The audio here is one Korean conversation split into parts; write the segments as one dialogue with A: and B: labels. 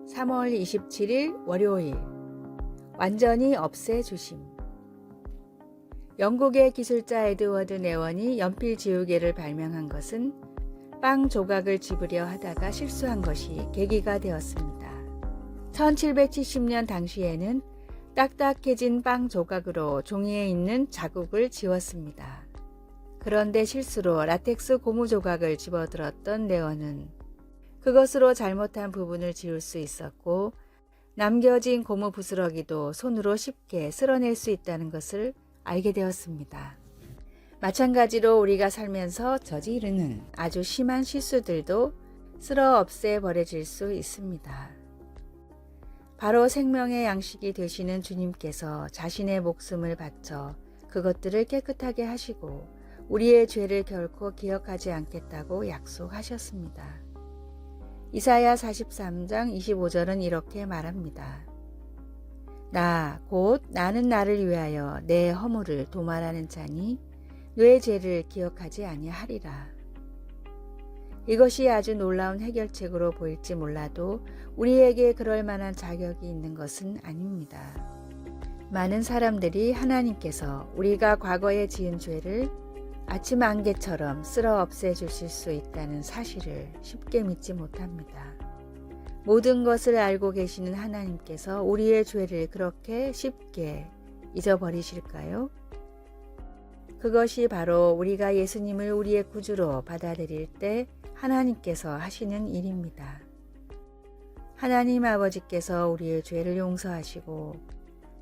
A: 3월 27일 월요일 완전히 없애주심. 영국의 기술자 에드워드 네원이 연필 지우개를 발명한 것은 빵 조각을 집으려 하다가 실수한 것이 계기가 되었습니다. 1770년 당시에는 딱딱해진 빵 조각으로 종이에 있는 자국을 지웠습니다. 그런데 실수로 라텍스 고무 조각을 집어들었던 네원은 그것으로 잘못한 부분을 지울 수 있었고 남겨진 고무 부스러기도 손으로 쉽게 쓸어낼 수 있다는 것을 알게 되었습니다. 마찬가지로 우리가 살면서 저지르는 아주 심한 실수들도 쓸어 없애 버려질 수 있습니다. 바로 생명의 양식이 되시는 주님께서 자신의 목숨을 바쳐 그것들을 깨끗하게 하시고 우리의 죄를 결코 기억하지 않겠다고 약속하셨습니다. 이사야 43장 25절은 이렇게 말합니다. 나 곧 나는 나를 위하여 내 허물을 도말하는 자니 내 죄를 기억하지 아니하리라. 이것이 아주 놀라운 해결책으로 보일지 몰라도 우리에게 그럴 만한 자격이 있는 것은 아닙니다. 많은 사람들이 하나님께서 우리가 과거에 지은 죄를 아침 안개처럼 쓸어 없애 주실 수 있다는 사실을 쉽게 믿지 못합니다. 모든 것을 알고 계시는 하나님께서 우리의 죄를 그렇게 쉽게 잊어버리실까요? 그것이 바로 우리가 예수님을 우리의 구주로 받아들일 때 하나님께서 하시는 일입니다. 하나님 아버지께서 우리의 죄를 용서하시고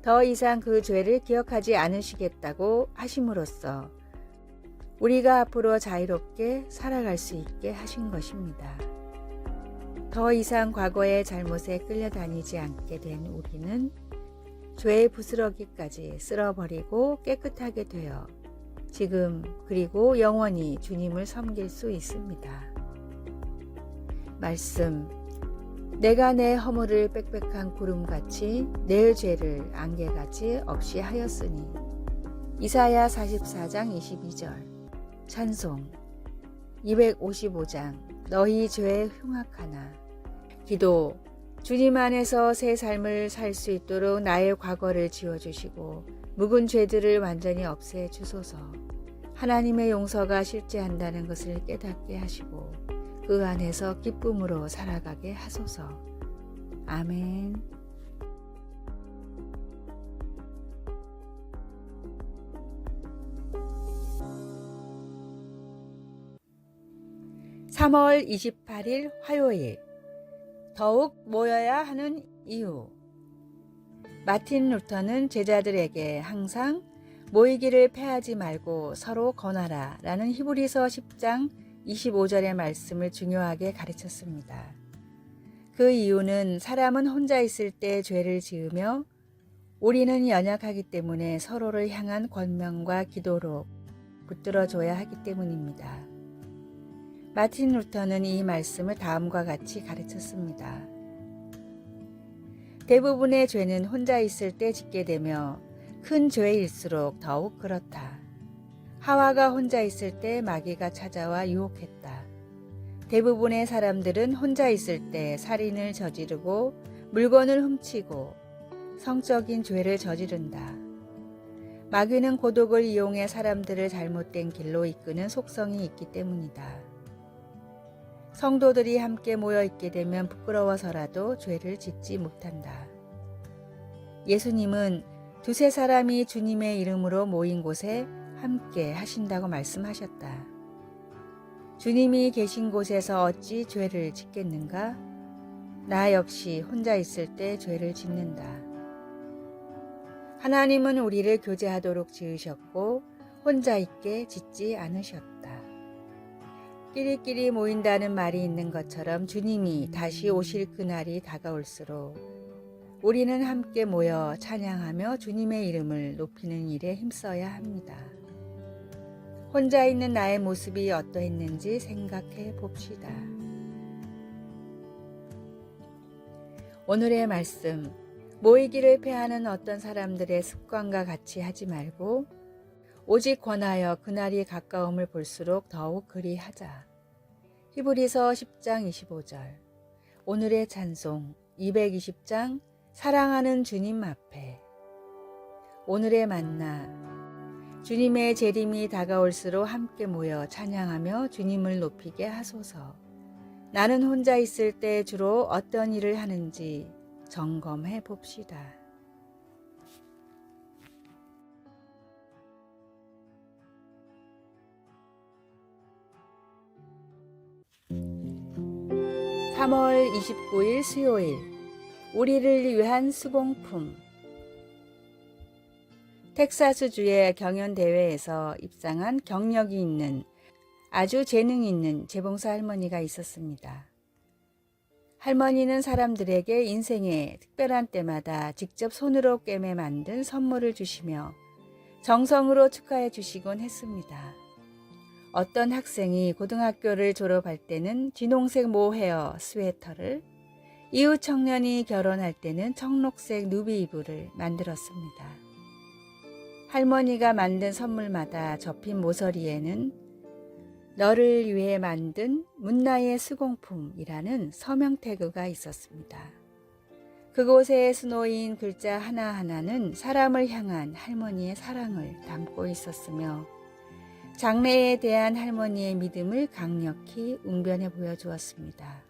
A: 더 이상 그 죄를 기억하지 않으시겠다고 하심으로써 우리가 앞으로 자유롭게 살아갈 수 있게 하신 것입니다. 더 이상 과거의 잘못에 끌려다니지 않게 된 우리는 죄의 부스러기까지 쓸어버리고 깨끗하게 되어 지금 그리고 영원히 주님을 섬길 수 있습니다. 말씀, 내가 내 허물을 빽빽한 구름같이 내 죄를 안개같이 없이 하였으니 이사야 44장 22절. 찬송 255장 너희 죄 흉악하나. 기도, 주님 안에서 새 삶을 살 수 있도록 나의 과거를 지워주시고 묵은 죄들을 완전히 없애 주소서. 하나님의 용서가 실제한다는 것을 깨닫게 하시고 그 안에서 기쁨으로 살아가게 하소서. 아멘. (3월 28일) 화요일 더욱 모여야 하는 이유. 마틴 루터는 제자들에게 항상 모이기를 패하지 말고 서로 권하라 라는 히브리서 10장 25절의 말씀을 중요하게 가르쳤습니다. 그 이유는 사람은 혼자 있을 때 죄를 지으며 우리는 연약하기 때문에 서로를 향한 권면과 기도로 붙들어줘야 하기 때문입니다. 마틴 루터는 이 말씀을 다음과 같이 가르쳤습니다. 대부분의 죄는 혼자 있을 때 짓게 되며 큰 죄일수록 더욱 그렇다. 하와가 혼자 있을 때 마귀가 찾아와 유혹했다. 대부분의 사람들은 혼자 있을 때 살인을 저지르고 물건을 훔치고 성적인 죄를 저지른다. 마귀는 고독을 이용해 사람들을 잘못된 길로 이끄는 속성이 있기 때문이다. 성도들이 함께 모여 있게 되면 부끄러워서라도 죄를 짓지 못한다. 예수님은 두세 사람이 주님의 이름으로 모인 곳에 함께 하신다고 말씀하셨다. 주님이 계신 곳에서 어찌 죄를 짓겠는가? 나 역시 혼자 있을 때 죄를 짓는다. 하나님은 우리를 교제하도록 지으셨고 혼자 있게 짓지 않으셨다. 끼리끼리 모인다는 말이 있는 것처럼 주님이 다시 오실 그날이 다가올수록 우리는 함께 모여 찬양하며 주님의 이름을 높이는 일에 힘써야 합니다. 혼자 있는 나의 모습이 어떠했는지 생각해 봅시다. 오늘의 말씀, 모이기를 패하는 어떤 사람들의 습관과 같이 하지 말고 오직 권하여 그날이 가까움을 볼수록 더욱 그리하자. 히브리서 10장 25절. 오늘의 찬송, 220장 사랑하는 주님 앞에. 오늘의 만나. 주님의 재림이 다가올수록 함께 모여 찬양하며 주님을 높이게 하소서. 나는 혼자 있을 때 주로 어떤 일을 하는지 점검해 봅시다. (3월 29일) 수요일. 우리를 위한 수공품. 텍사스주의 경연대회에서 입상한 경력이 있는 아주 재능 있는 재봉사 할머니가 있었습니다. 할머니는 사람들에게 인생의 특별한 때마다 직접 손으로 꿰매 만든 선물을 주시며 정성으로 축하해 주시곤 했습니다. 어떤 학생이 고등학교를 졸업할 때는 진홍색 모헤어 스웨터를, 이웃 청년이 결혼할 때는 청록색 누비 이불을 만들었습니다. 할머니가 만든 선물마다 접힌 모서리에는 너를 위해 만든 문나의 수공품이라는 서명 태그가 있었습니다. 그곳에 수놓인 글자 하나하나는 사람을 향한 할머니의 사랑을 담고 있었으며 장래에 대한 할머니의 믿음을 강력히 웅변해 보여주었습니다.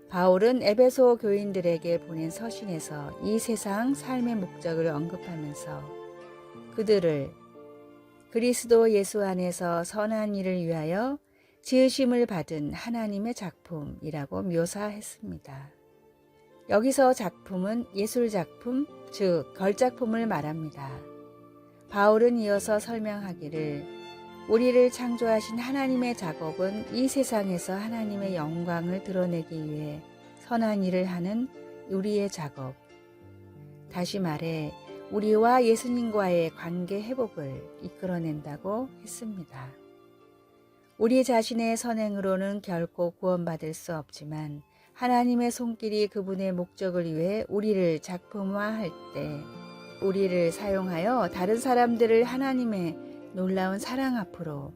A: 바울은 에베소 교인들에게 보낸 서신에서 이 세상 삶의 목적을 언급하면서 그들을 그리스도 예수 안에서 선한 일을 위하여 지으심을 받은 하나님의 작품이라고 묘사했습니다. 여기서 작품은 예술작품, 즉 걸작품을 말합니다. 바울은 이어서 설명하기를 우리를 창조하신 하나님의 작업은 이 세상에서 하나님의 영광을 드러내기 위해 선한 일을 하는 우리의 작업. 다시 말해 우리와 예수님과의 관계 회복을 이끌어낸다고 했습니다. 우리 자신의 선행으로는 결코 구원받을 수 없지만 하나님의 손길이 그분의 목적을 위해 우리를 작품화할 때 우리를 사용하여 다른 사람들을 하나님의 놀라운 사랑 앞으로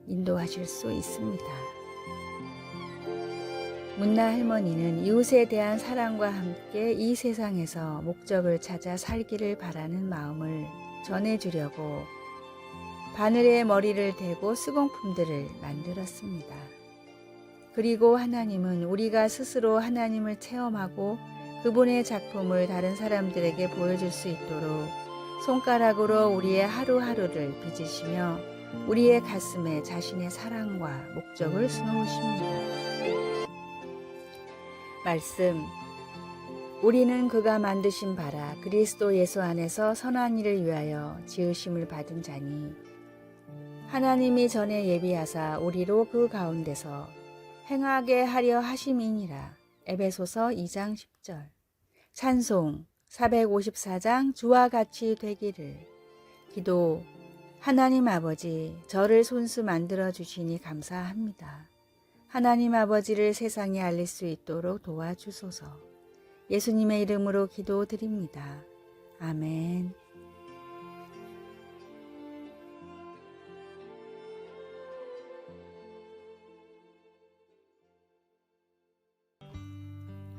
A: 인도하실 수 있습니다. 문나 할머니는 이웃에 대한 사랑과 함께 이 세상에서 목적을 찾아 살기를 바라는 마음을 전해주려고 바늘에 머리를 대고 수공품들을 만들었습니다. 그리고 하나님은 우리가 스스로 하나님을 체험하고 그분의 작품을 다른 사람들에게 보여줄 수 있도록 손가락으로 우리의 하루하루를 빚으시며 우리의 가슴에 자신의 사랑과 목적을 수놓으십니다. 말씀. 우리는 그가 만드신 바라 그리스도 예수 안에서 선한 일을 위하여 지으심을 받은 자니 하나님이 전에 예비하사 우리로 그 가운데서 행하게 하려 하심이니라. 에베소서 2장 10절. 찬송 454장 주와 같이 되기를. 기도. 하나님 아버지, 저를 손수 만들어 주시니 감사합니다. 하나님 아버지를 세상에 알릴 수 있도록 도와주소서. 예수님의 이름으로 기도드립니다. 아멘.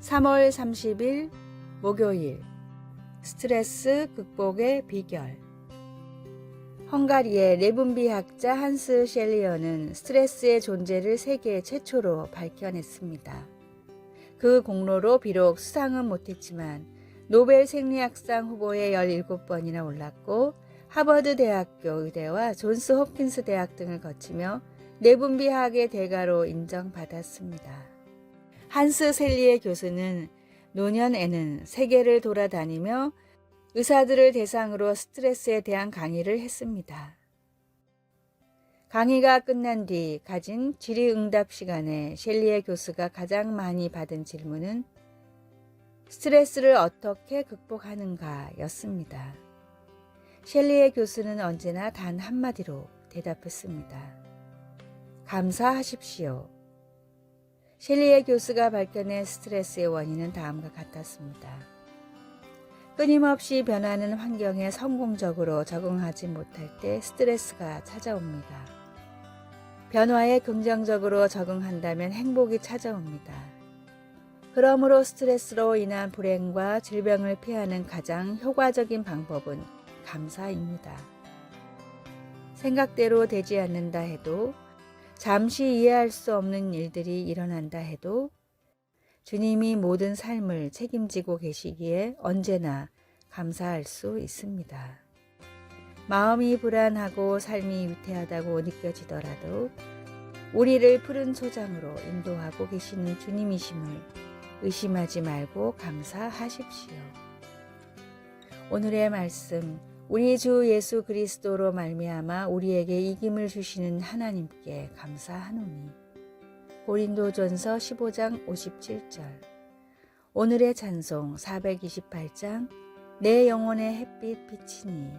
A: (3월 30일) 목요일. 스트레스 극복의 비결. 헝가리의 레분비학자 한스 셸리어는 스트레스의 존재를 세계 최초로 밝혀냈습니다. 그 공로로 비록 수상은 못했지만 노벨 생리학상 후보에 17번이나 올랐고 하버드 대학교 의대와 존스 홉킨스 대학 등을 거치며 레분비학의 대가로 인정받았습니다. 한스 셸리에 교수는 노년에는 세계를 돌아다니며 의사들을 대상으로 스트레스에 대한 강의를 했습니다. 강의가 끝난 뒤 가진 질의응답 시간에 셸리에 교수가 가장 많이 받은 질문은 스트레스를 어떻게 극복하는가 였습니다. 셸리에 교수는 언제나 단 한마디로 대답했습니다. 감사하십시오. 셸리에 교수가 밝혀낸 스트레스의 원인은 다음과 같았습니다. 끊임없이 변하는 환경에 성공적으로 적응하지 못할 때 스트레스가 찾아옵니다. 변화에 긍정적으로 적응한다면 행복이 찾아옵니다. 그러므로 스트레스로 인한 불행과 질병을 피하는 가장 효과적인 방법은 감사입니다. 생각대로 되지 않는다 해도, 잠시 이해할 수 없는 일들이 일어난다 해도 주님이 모든 삶을 책임지고 계시기에 언제나 감사할 수 있습니다. 마음이 불안하고 삶이 위태하다고 느껴지더라도 우리를 푸른 초장으로 인도하고 계시는 주님이심을 의심하지 말고 감사하십시오. 오늘의 말씀, 우리 주 예수 그리스도로 말미암아 우리에게 이김을 주시는 하나님께 감사하노니. 고린도전서 15장 57절. 오늘의 찬송 428장 내 영혼의 햇빛 비치니.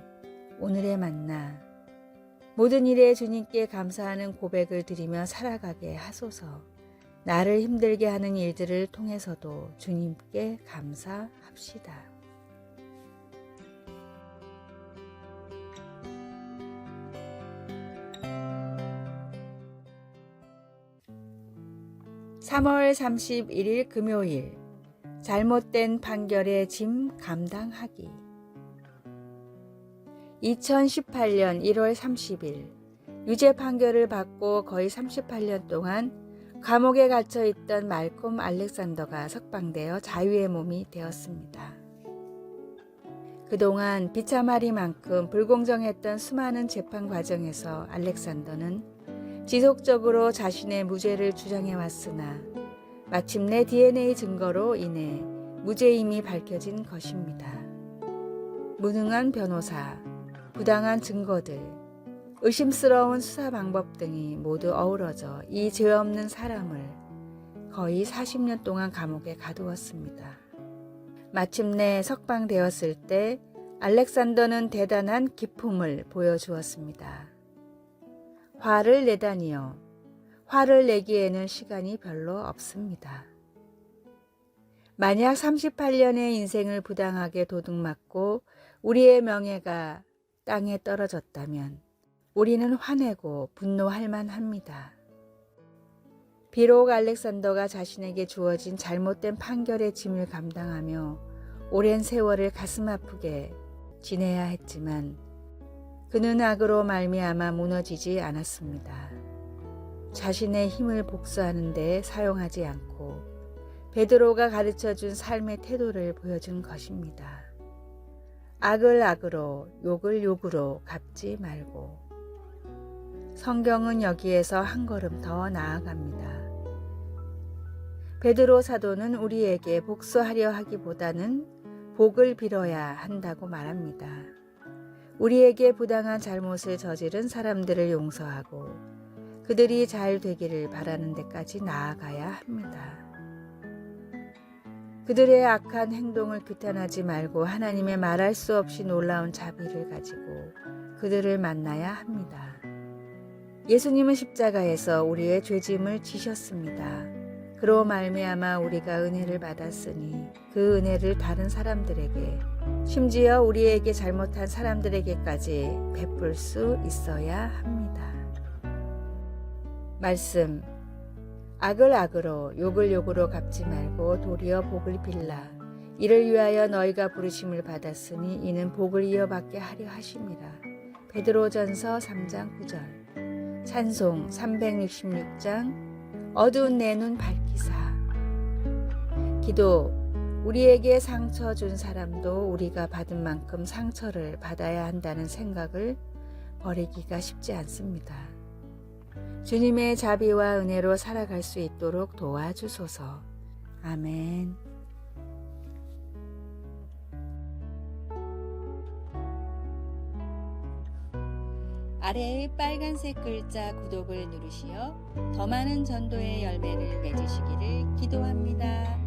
A: 오늘의 만나. 모든 일에 주님께 감사하는 고백을 드리며 살아가게 하소서. 나를 힘들게 하는 일들을 통해서도 주님께 감사합시다. (3월 31일) 금요일. 잘못된 판결의 짐 감당하기. 2018년 1월 30일 유죄 판결을 받고 거의 38년 동안 감옥에 갇혀 있던 말콤 알렉산더가 석방되어 자유의 몸이 되었습니다. 그동안 비참하리만큼 불공정했던 수많은 재판 과정에서 알렉산더는 지속적으로 자신의 무죄를 주장해 왔으나 마침내 DNA 증거로 인해 무죄임이 밝혀진 것입니다. 무능한 변호사, 부당한 증거들, 의심스러운 수사 방법 등이 모두 어우러져 이 죄 없는 사람을 거의 40년 동안 감옥에 가두었습니다. 마침내 석방되었을 때 알렉산더는 대단한 기품을 보여주었습니다. 화를 내다니요. 화를 내기에는 시간이 별로 없습니다. 만약 38년의 인생을 부당하게 도둑맞고 우리의 명예가 땅에 떨어졌다면 우리는 화내고 분노할 만합니다. 비록 알렉산더가 자신에게 주어진 잘못된 판결의 짐을 감당하며 오랜 세월을 가슴 아프게 지내야 했지만 그는 악으로 말미암아 무너지지 않았습니다. 자신의 힘을 복수하는 데 사용하지 않고 베드로가 가르쳐준 삶의 태도를 보여준 것입니다. 악을 악으로, 욕을 욕으로 갚지 말고. 성경은 여기에서 한 걸음 더 나아갑니다. 베드로 사도는 우리에게 복수하려 하기보다는 복을 빌어야 한다고 말합니다. 우리에게 부당한 잘못을 저지른 사람들을 용서하고 그들이 잘 되기를 바라는 데까지 나아가야 합니다. 그들의 악한 행동을 규탄하지 말고 하나님의 말할 수 없이 놀라운 자비를 가지고 그들을 만나야 합니다. 예수님은 십자가에서 우리의 죄짐을 지셨습니다. 그로 말미암아 우리가 은혜를 받았으니 그 은혜를 다른 사람들에게, 심지어 우리에게 잘못한 사람들에게까지 베풀 수 있어야 합니다. 말씀. 악을 악으로, 욕을 욕으로 갚지 말고 도리어 복을 빌라. 이를 위하여 너희가 부르심을 받았으니 이는 복을 이어받게 하려 하심이라. 베드로전서 3장 9절. 찬송 366장 어두운 내 눈 밝히사. 기도. 우리에게 상처 준 사람도 우리가 받은 만큼 상처를 받아야 한다는 생각을 버리기가 쉽지 않습니다. 주님의 자비와 은혜로 살아갈 수 있도록 도와주소서. 아멘. 아래의 빨간색 글자 구독을 누르시어 더 많은 전도의 열매를 맺으시기를 기도합니다.